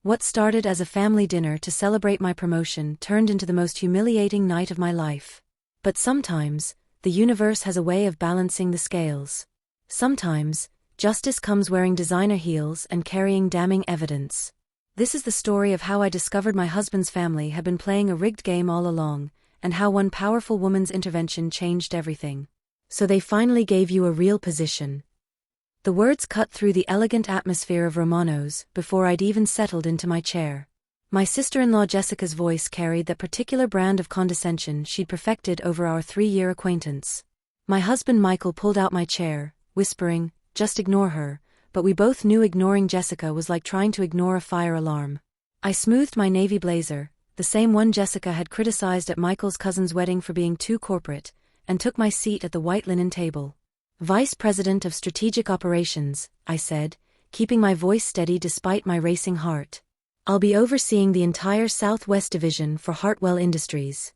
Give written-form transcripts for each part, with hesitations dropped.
What started as a family dinner to celebrate my promotion turned into the most humiliating night of my life. But sometimes, the universe has a way of balancing the scales. Sometimes, justice comes wearing designer heels and carrying damning evidence. This is the story of how I discovered my husband's family had been playing a rigged game all along, and how one powerful woman's intervention changed everything. So they finally gave you a real position. The words cut through the elegant atmosphere of Romano's before I'd even settled into my chair. My sister-in-law Jessica's voice carried that particular brand of condescension she'd perfected over our 3-year acquaintance. My husband Michael pulled out my chair, whispering, "Just ignore her," but we both knew ignoring Jessica was like trying to ignore a fire alarm. I smoothed my navy blazer, the same one Jessica had criticized at Michael's cousin's wedding for being too corporate, and took my seat at the white linen table. "Vice President of Strategic Operations," I said, keeping my voice steady despite my racing heart. "I'll be overseeing the entire Southwest Division for Hartwell Industries."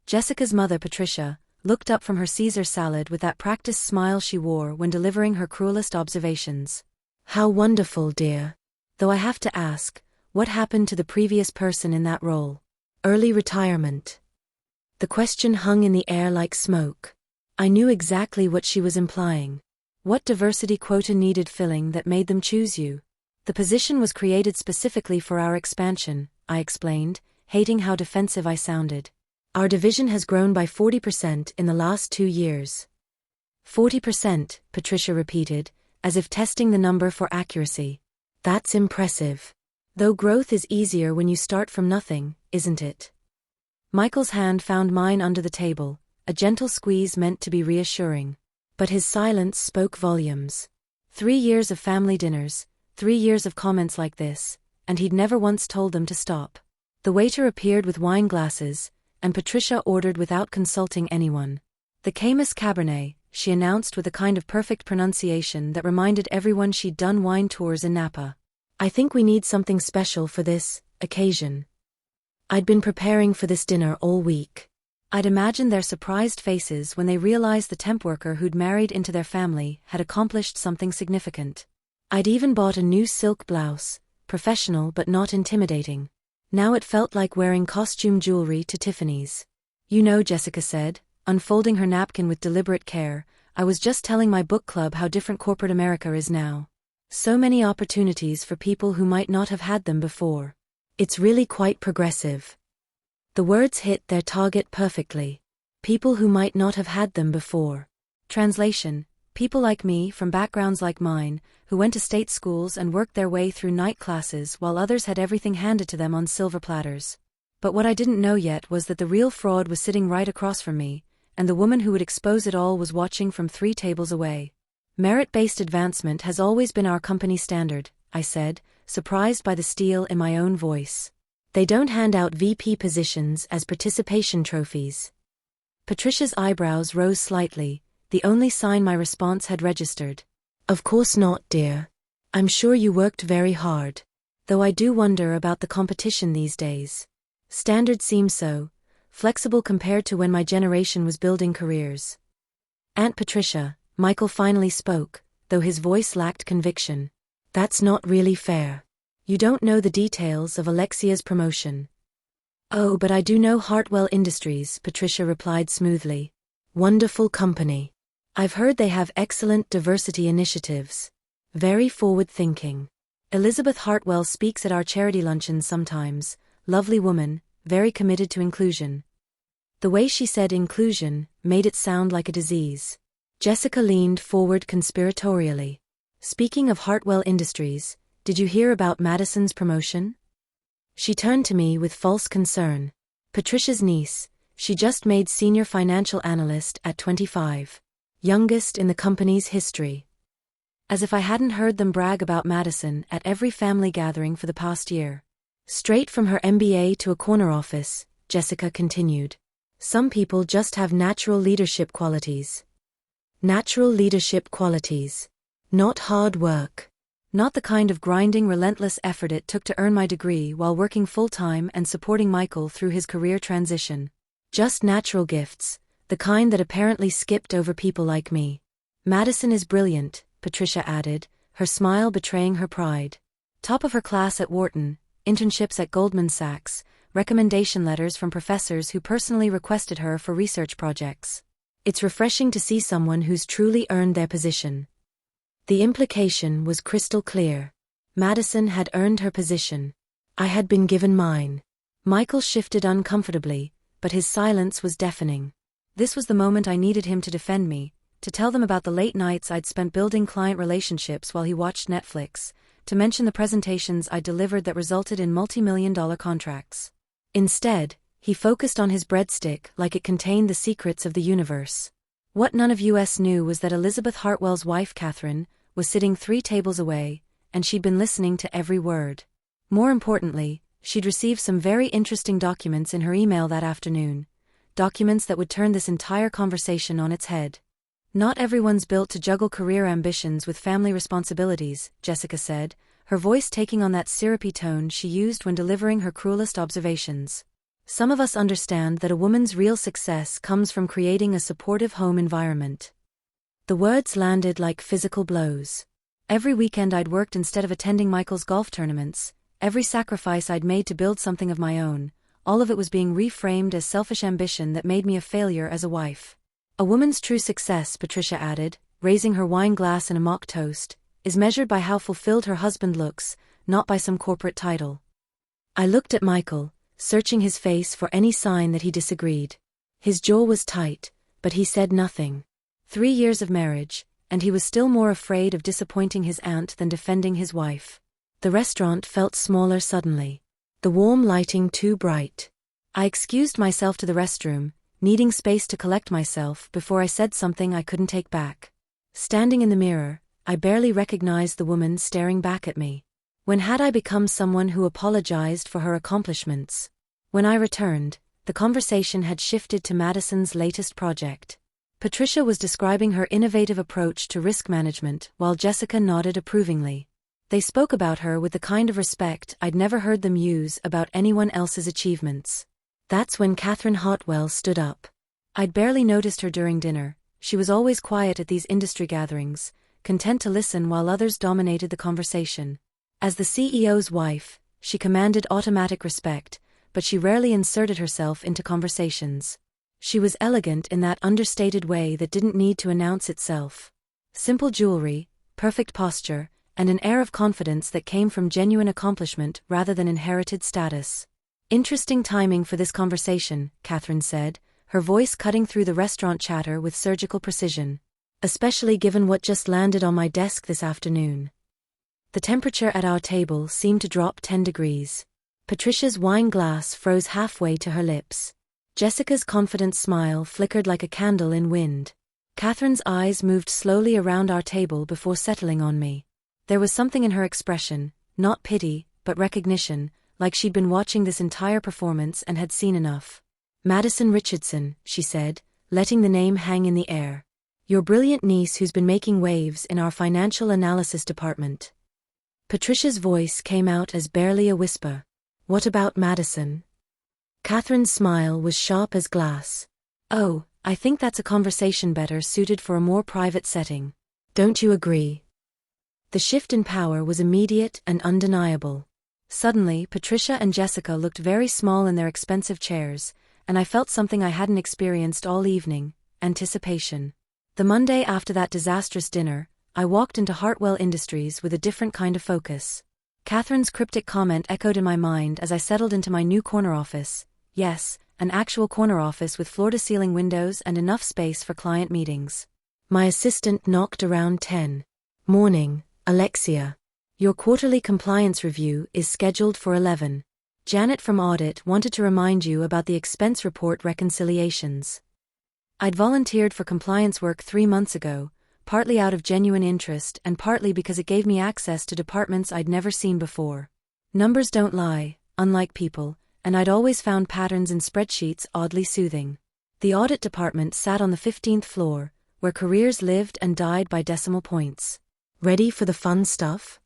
Jessica's mother, Patricia, looked up from her Caesar salad with that practiced smile she wore when delivering her cruelest observations. "How wonderful, dear. Though I have to ask, what happened to the previous person in that role? Early retirement?" The question hung in the air like smoke. I knew exactly what she was implying. What diversity quota needed filling that made them choose you? "The position was created specifically for our expansion," I explained, hating how defensive I sounded. "Our division has grown by 40% in the last 2 years. 40%, Patricia repeated, as if testing the number for accuracy. "That's impressive. Though growth is easier when you start from nothing, isn't it?" Michael's hand found mine under the table, a gentle squeeze meant to be reassuring. But his silence spoke volumes. 3 years of family dinners, 3 years of comments like this, and he'd never once told them to stop. The waiter appeared with wine glasses, and Patricia ordered without consulting anyone. "The Camus Cabernet," she announced with a kind of perfect pronunciation that reminded everyone she'd done wine tours in Napa. "I think we need something special for this occasion." I'd been preparing for this dinner all week. I'd imagined their surprised faces when they realized the temp worker who'd married into their family had accomplished something significant. I'd even bought a new silk blouse, professional but not intimidating. Now it felt like wearing costume jewelry to Tiffany's. "You know," Jessica said, unfolding her napkin with deliberate care, "I was just telling my book club how different corporate America is now. So many opportunities for people who might not have had them before. It's really quite progressive." The words hit their target perfectly. People who might not have had them before. Translation: people like me from backgrounds like mine, who went to state schools and worked their way through night classes while others had everything handed to them on silver platters. But what I didn't know yet was that the real fraud was sitting right across from me, and the woman who would expose it all was watching from 3 tables away. "Merit-based advancement has always been our company standard," I said, surprised by the steel in my own voice. "They don't hand out VP positions as participation trophies." Patricia's eyebrows rose slightly, the only sign my response had registered. "Of course not, dear. I'm sure you worked very hard. Though I do wonder about the competition these days. Standards seem so flexible compared to when my generation was building careers." "Aunt Patricia," Michael finally spoke, though his voice lacked conviction. "That's not really fair. You don't know the details of Alexia's promotion." "Oh, but I do know Hartwell Industries," Patricia replied smoothly. "Wonderful company. I've heard they have excellent diversity initiatives. Very forward-thinking. Elizabeth Hartwell speaks at our charity luncheons sometimes. Lovely woman, very committed to inclusion." The way she said inclusion made it sound like a disease. Jessica leaned forward conspiratorially. "Speaking of Hartwell Industries, did you hear about Madison's promotion?" She turned to me with false concern. "Patricia's niece, she just made senior financial analyst at 25. Youngest in the company's history." As if I hadn't heard them brag about Madison at every family gathering for the past year. "Straight from her MBA to a corner office," Jessica continued. "Some people just have natural leadership qualities." Natural leadership qualities. Not hard work. Not the kind of grinding, relentless effort it took to earn my degree while working full-time and supporting Michael through his career transition. Just natural gifts, the kind that apparently skipped over people like me. "Madison is brilliant," Patricia added, her smile betraying her pride. "Top of her class at Wharton, internships at Goldman Sachs, recommendation letters from professors who personally requested her for research projects. It's refreshing to see someone who's truly earned their position. The implication was crystal clear. Madison had earned her position. I had been given mine. Michael shifted uncomfortably, but his silence was deafening. This was the moment I needed him to defend me, to tell them about the late nights I'd spent building client relationships while he watched Netflix, to mention the presentations I delivered that resulted in multi-million-dollar contracts. Instead, he focused on his breadstick like it contained the secrets of the universe. What none of us knew was that Elizabeth Hartwell's wife, Catherine, was sitting 3 tables away, and she'd been listening to every word. More importantly, she'd received some very interesting documents in her email that afternoon, documents that would turn this entire conversation on its head. Not everyone's built to juggle career ambitions with family responsibilities, Jessica said, her voice taking on that syrupy tone she used when delivering her cruelest observations. Some of us understand that a woman's real success comes from creating a supportive home environment. The words landed like physical blows. Every weekend I'd worked instead of attending Michael's golf tournaments, every sacrifice I'd made to build something of my own, all of it was being reframed as selfish ambition that made me a failure as a wife. A woman's true success, Patricia added, raising her wine glass in a mock toast, is measured by how fulfilled her husband looks, not by some corporate title. I looked at Michael, searching his face for any sign that he disagreed. His jaw was tight, but he said nothing. 3 years of marriage, and he was still more afraid of disappointing his aunt than defending his wife. The restaurant felt smaller suddenly. The warm lighting too bright. I excused myself to the restroom, needing space to collect myself before I said something I couldn't take back. Standing in the mirror, I barely recognized the woman staring back at me. When had I become someone who apologized for her accomplishments? When I returned, the conversation had shifted to Madison's latest project. Patricia was describing her innovative approach to risk management while Jessica nodded approvingly. They spoke about her with the kind of respect I'd never heard them use about anyone else's achievements. That's when Catherine Hartwell stood up. I'd barely noticed her during dinner. She was always quiet at these industry gatherings, content to listen while others dominated the conversation. As the CEO's wife, she commanded automatic respect, but she rarely inserted herself into conversations. She was elegant in that understated way that didn't need to announce itself. Simple jewelry, perfect posture, and an air of confidence that came from genuine accomplishment rather than inherited status. Interesting timing for this conversation, Catherine said, her voice cutting through the restaurant chatter with surgical precision. Especially given what just landed on my desk this afternoon. The temperature at our table seemed to drop 10 degrees. Patricia's wine glass froze halfway to her lips. Jessica's confident smile flickered like a candle in wind. Catherine's eyes moved slowly around our table before settling on me. There was something in her expression, not pity, but recognition, like she'd been watching this entire performance and had seen enough. Madison Richardson, she said, letting the name hang in the air. Your brilliant niece who's been making waves in our financial analysis department. Patricia's voice came out as barely a whisper. What about Madison? Catherine's smile was sharp as glass. Oh, I think that's a conversation better suited for a more private setting. Don't you agree? The shift in power was immediate and undeniable. Suddenly, Patricia and Jessica looked very small in their expensive chairs, and I felt something I hadn't experienced all evening, anticipation. The Monday after that disastrous dinner, I walked into Hartwell Industries with a different kind of focus. Catherine's cryptic comment echoed in my mind as I settled into my new corner office. Yes, an actual corner office with floor-to-ceiling windows and enough space for client meetings. My assistant knocked around 10. Morning, Alexia. Your quarterly compliance review is scheduled for 11. Janet from Audit wanted to remind you about the expense report reconciliations. I'd volunteered for compliance work 3 months ago, partly out of genuine interest and partly because it gave me access to departments I'd never seen before. Numbers don't lie, unlike people, and I'd always found patterns in spreadsheets oddly soothing. The audit department sat on the 15th floor, where careers lived and died by decimal points. Ready for the fun stuff?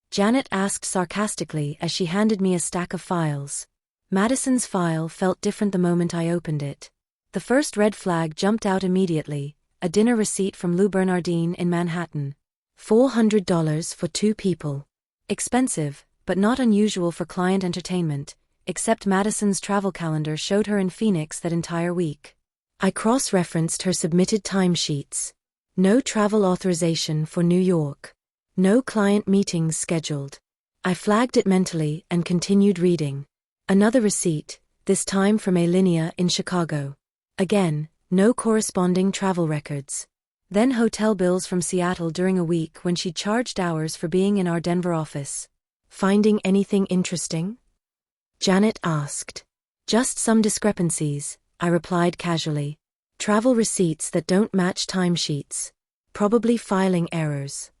Janet asked sarcastically as she handed me a stack of files. Madison's file felt different the moment I opened it. The first red flag jumped out immediately, a dinner receipt from Lou Bernardine in Manhattan. $400 for 2 people. Expensive, but not unusual for client entertainment, except Madison's travel calendar showed her in Phoenix that entire week. I cross-referenced her submitted timesheets. No travel authorization for New York. No client meetings scheduled. I flagged it mentally and continued reading. Another receipt, this time from a Linea in Chicago. Again, no corresponding travel records. Then hotel bills from Seattle during a week when she charged hours for being in our Denver office. Finding anything interesting? Janet asked. Just some discrepancies, I replied casually. Travel receipts that don't match timesheets. Probably filing errors.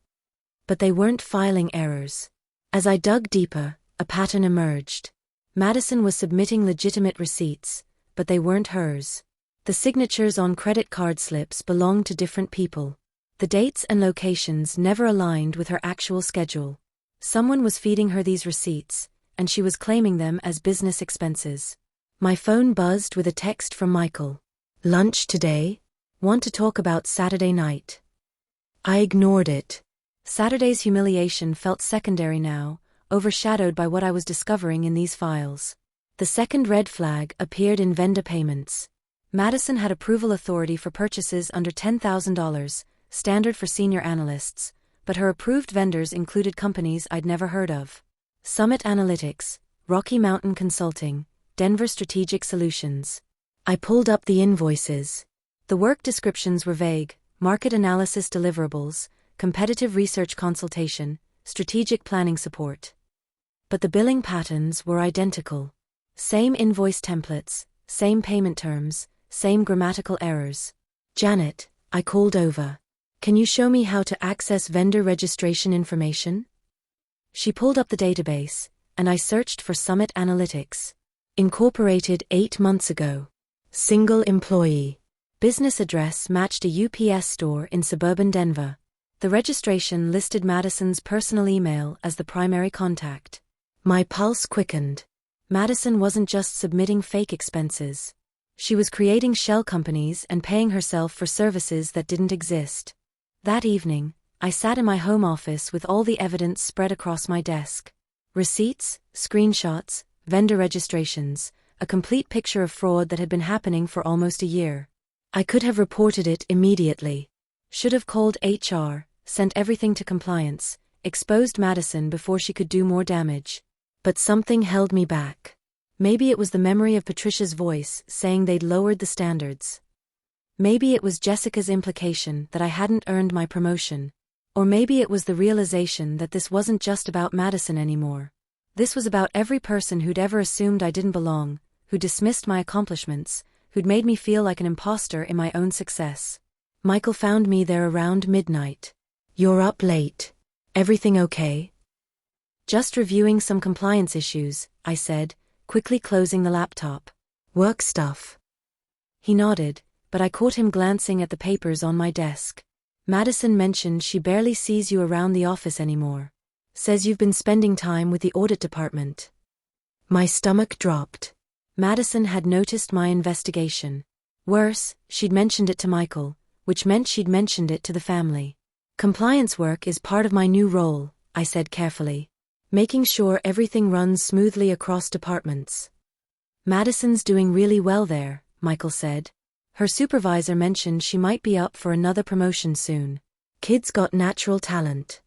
But they weren't filing errors. As I dug deeper, a pattern emerged. Madison was submitting legitimate receipts, but they weren't hers. The signatures on credit card slips belonged to different people. The dates and locations never aligned with her actual schedule. Someone was feeding her these receipts, and she was claiming them as business expenses. My phone buzzed with a text from Michael. Lunch today? Want to talk about Saturday night? I ignored it. Saturday's humiliation felt secondary now, overshadowed by what I was discovering in these files. The second red flag appeared in vendor payments. Madison had approval authority for purchases under $10,000, standard for senior analysts, but her approved vendors included companies I'd never heard of. Summit Analytics, Rocky Mountain Consulting, Denver Strategic Solutions. I pulled up the invoices. The work descriptions were vague: market analysis deliverables, competitive research consultation, strategic planning support. But the billing patterns were identical. Same invoice templates, same payment terms, same grammatical errors. Janet, I called over. Can you show me how to access vendor registration information? She pulled up the database, and I searched for Summit Analytics. Incorporated 8 months ago. Single employee. Business address matched a UPS store in suburban Denver. The registration listed Madison's personal email as the primary contact. My pulse quickened. Madison wasn't just submitting fake expenses. She was creating shell companies and paying herself for services that didn't exist. That evening, I sat in my home office with all the evidence spread across my desk. Receipts, screenshots, vendor registrations, a complete picture of fraud that had been happening for almost a year. I could have reported it immediately. Should have called HR, sent everything to compliance, exposed Madison before she could do more damage. But something held me back. Maybe it was the memory of Patricia's voice saying they'd lowered the standards. Maybe it was Jessica's implication that I hadn't earned my promotion. Or maybe it was the realization that this wasn't just about Madison anymore. This was about every person who'd ever assumed I didn't belong, who dismissed my accomplishments, who'd made me feel like an imposter in my own success. Michael found me there around midnight. You're up late. Everything okay? Just reviewing some compliance issues, I said, quickly closing the laptop. Work stuff. He nodded, but I caught him glancing at the papers on my desk. Madison mentioned she barely sees you around the office anymore. Says you've been spending time with the audit department. My stomach dropped. Madison had noticed my investigation. Worse, she'd mentioned it to Michael, which meant she'd mentioned it to the family. Compliance work is part of my new role, I said carefully. Making sure everything runs smoothly across departments. Madison's doing really well there, Michael said. Her supervisor mentioned she might be up for another promotion soon. Kid's got natural talent.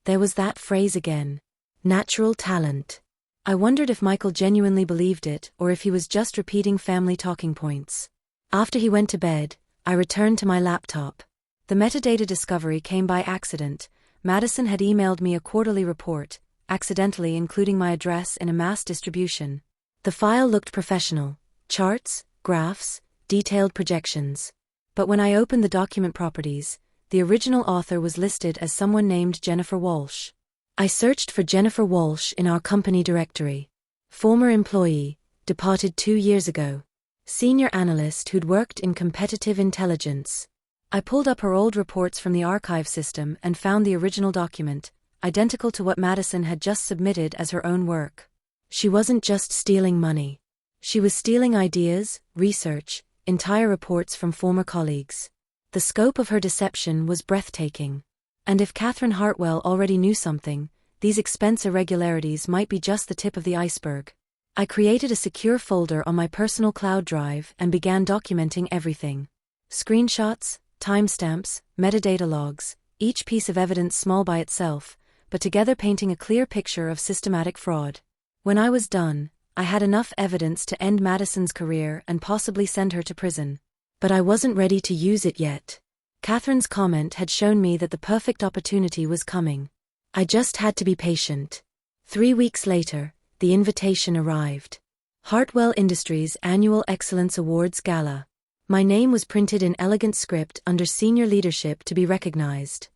There was that phrase again. Natural talent. I wondered if Michael genuinely believed it or if he was just repeating family talking points. After he went to bed, I returned to my laptop. The metadata discovery came by accident. Madison had emailed me a quarterly report, accidentally including my address in a mass distribution. The file looked professional. Charts, graphs, detailed projections. But when I opened the document properties, the original author was listed as someone named Jennifer Walsh. I searched for Jennifer Walsh in our company directory. Former employee, departed 2 years ago. Senior analyst who'd worked in competitive intelligence. I pulled up her old reports from the archive system and found the original document, identical to what Madison had just submitted as her own work. She wasn't just stealing money. She was stealing ideas, research, entire reports from former colleagues. The scope of her deception was breathtaking. And if Catherine Hartwell already knew something, these expense irregularities might be just the tip of the iceberg. I created a secure folder on my personal cloud drive and began documenting everything. Screenshots, timestamps, metadata logs, each piece of evidence small by itself, but together painting a clear picture of systematic fraud. When I was done, I had enough evidence to end Madison's career and possibly send her to prison. But I wasn't ready to use it yet. Catherine's comment had shown me that the perfect opportunity was coming. I just had to be patient. 3 weeks later, the invitation arrived. Hartwell Industries' Annual Excellence Awards Gala. My name was printed in elegant script under senior leadership to be recognized.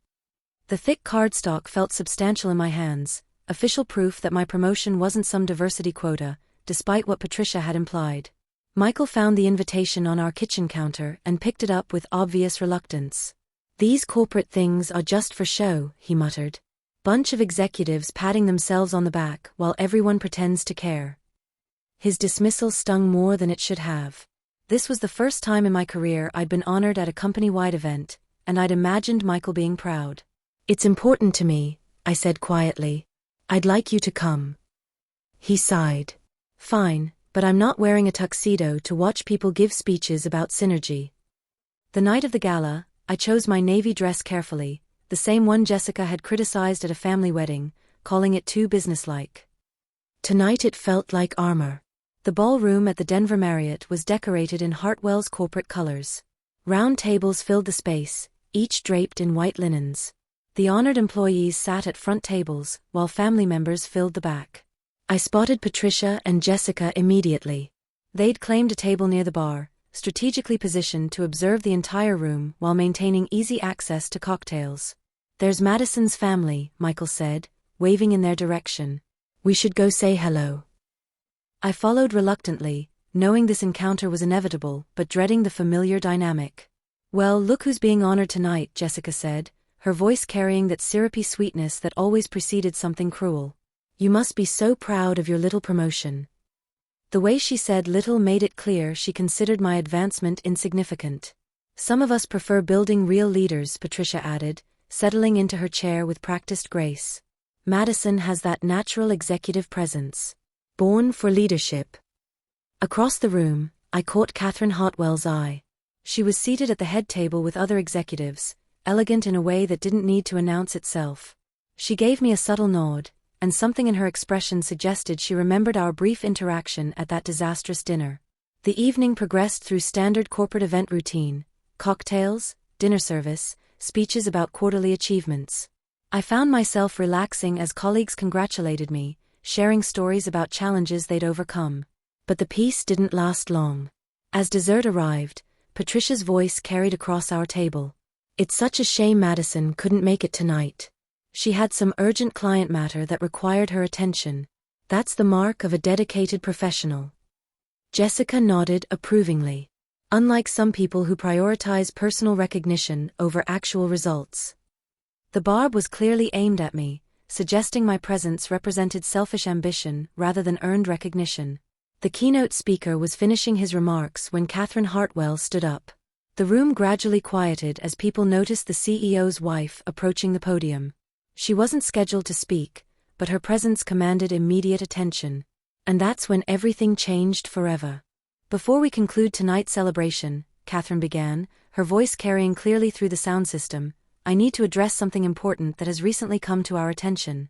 The thick cardstock felt substantial in my hands, official proof that my promotion wasn't some diversity quota, despite what Patricia had implied. Michael found the invitation on our kitchen counter and picked it up with obvious reluctance. "These corporate things are just for show," he muttered. Bunch of executives patting themselves on the back while everyone pretends to care. His dismissal stung more than it should have. This was the first time in my career I'd been honored at a company-wide event, and I'd imagined Michael being proud. "It's important to me," I said quietly. "I'd like you to come." He sighed. "Fine, but I'm not wearing a tuxedo to watch people give speeches about synergy." The night of the gala, I chose my navy dress carefully, the same one Jessica had criticized at a family wedding, calling it too businesslike. Tonight it felt like armor. The ballroom at the Denver Marriott was decorated in Hartwell's corporate colors. Round tables filled the space, each draped in white linens. The honored employees sat at front tables, while family members filled the back. I spotted Patricia and Jessica immediately. They'd claimed a table near the bar, strategically positioned to observe the entire room while maintaining easy access to cocktails. "There's Madison's family," Michael said, waving in their direction. "We should go say hello." I followed reluctantly, knowing this encounter was inevitable but dreading the familiar dynamic. "Well, look who's being honored tonight," Jessica said, her voice carrying that syrupy sweetness that always preceded something cruel. "You must be so proud of your little promotion." The way she said little made it clear she considered my advancement insignificant. "Some of us prefer building real leaders," Patricia added, settling into her chair with practiced grace. "Madison has that natural executive presence. Born for leadership." Across the room, I caught Catherine Hartwell's eye. She was seated at the head table with other executives, elegant in a way that didn't need to announce itself. She gave me a subtle nod, and something in her expression suggested she remembered our brief interaction at that disastrous dinner. The evening progressed through standard corporate event routine: cocktails, dinner service, speeches about quarterly achievements. I found myself relaxing as colleagues congratulated me, sharing stories about challenges they'd overcome. But the peace didn't last long. As dessert arrived, Patricia's voice carried across our table. "It's such a shame Madison couldn't make it tonight. She had some urgent client matter that required her attention. That's the mark of a dedicated professional." Jessica nodded approvingly. "Unlike some people who prioritize personal recognition over actual results." The barb was clearly aimed at me, suggesting my presence represented selfish ambition rather than earned recognition. The keynote speaker was finishing his remarks when Catherine Hartwell stood up. The room gradually quieted as people noticed the CEO's wife approaching the podium. She wasn't scheduled to speak, but her presence commanded immediate attention. And that's when everything changed forever. "Before we conclude tonight's celebration," Catherine began, her voice carrying clearly through the sound system, "I need to address something important that has recently come to our attention."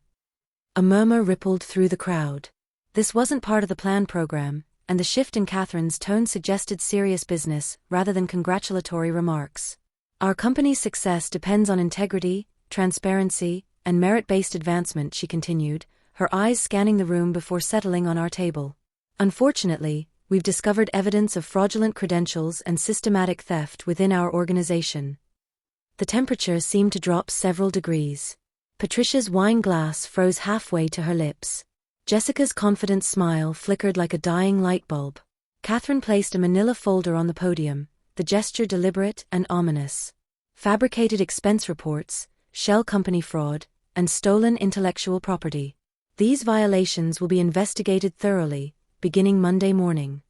A murmur rippled through the crowd. This wasn't part of the planned program, and the shift in Catherine's tone suggested serious business rather than congratulatory remarks. "Our company's success depends on integrity, transparency, and merit-based advancement," she continued, her eyes scanning the room before settling on our table. "Unfortunately, we've discovered evidence of fraudulent credentials and systematic theft within our organization." The temperature seemed to drop several degrees. Patricia's wine glass froze halfway to her lips. Jessica's confident smile flickered like a dying light bulb. Catherine placed a manila folder on the podium, the gesture deliberate and ominous. "Fabricated expense reports, shell company fraud, and stolen intellectual property. These violations will be investigated thoroughly, beginning Monday morning."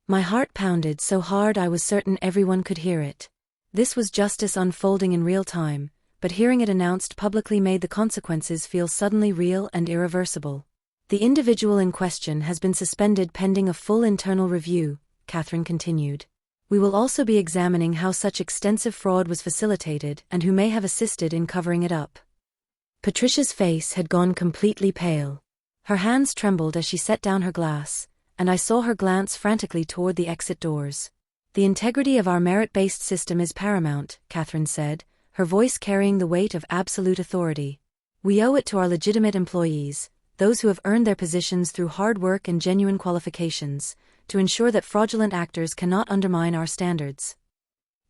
My heart pounded so hard I was certain everyone could hear it. This was justice unfolding in real time, but hearing it announced publicly made the consequences feel suddenly real and irreversible. The individual in question has been suspended pending a full internal review, Catherine continued. We will also be examining how such extensive fraud was facilitated and who may have assisted in covering it up. Patricia's face had gone completely pale. Her hands trembled as she set down her glass, and I saw her glance frantically toward the exit doors. The integrity of our merit-based system is paramount, Catherine said, her voice carrying the weight of absolute authority. We owe it to our legitimate employees, those who have earned their positions through hard work and genuine qualifications, to ensure that fraudulent actors cannot undermine our standards.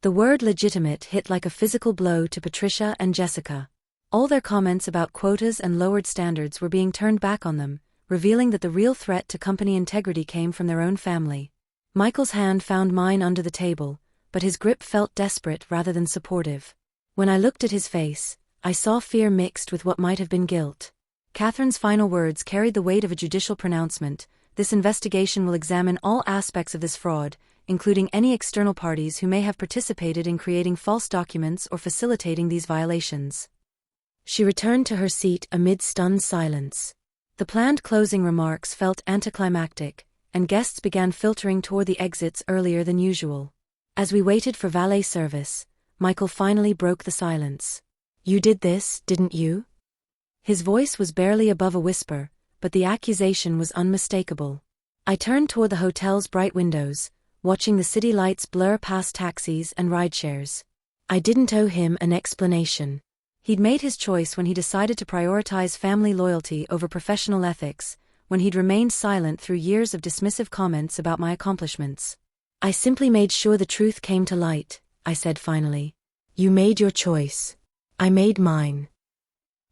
The word legitimate hit like a physical blow to Patricia and Jessica. All their comments about quotas and lowered standards were being turned back on them, revealing that the real threat to company integrity came from their own family. Michael's hand found mine under the table, but his grip felt desperate rather than supportive. When I looked at his face, I saw fear mixed with what might have been guilt. Catherine's final words carried the weight of a judicial pronouncement. This investigation will examine all aspects of this fraud, including any external parties who may have participated in creating false documents or facilitating these violations. She returned to her seat amid stunned silence. The planned closing remarks felt anticlimactic, and guests began filtering toward the exits earlier than usual. As we waited for valet service, Michael finally broke the silence. "You did this, didn't you?" His voice was barely above a whisper, but the accusation was unmistakable. I turned toward the hotel's bright windows, watching the city lights blur past taxis and rideshares. I didn't owe him an explanation. He'd made his choice when he decided to prioritize family loyalty over professional ethics, when he'd remained silent through years of dismissive comments about my accomplishments. "I simply made sure the truth came to light," I said finally. "You made your choice. I made mine."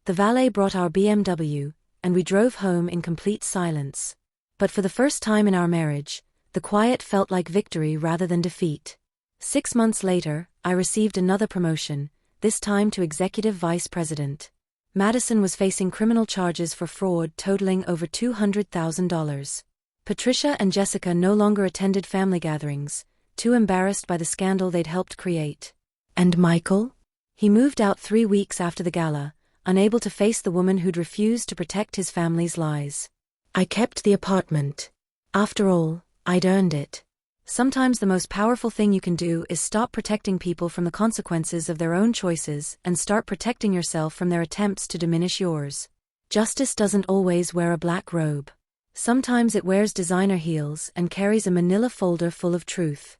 The valet brought our BMW, and we drove home in complete silence. But for the first time in our marriage, the quiet felt like victory rather than defeat. 6 months later, I received another promotion, this time to executive vice president. Madison was facing criminal charges for fraud totaling over $200,000. Patricia and Jessica no longer attended family gatherings, too embarrassed by the scandal they'd helped create. And Michael? He moved out 3 weeks after the gala, unable to face the woman who'd refused to protect his family's lies. I kept the apartment. After all, I'd earned it. Sometimes the most powerful thing you can do is stop protecting people from the consequences of their own choices and start protecting yourself from their attempts to diminish yours. Justice doesn't always wear a black robe. Sometimes it wears designer heels and carries a manila folder full of truth.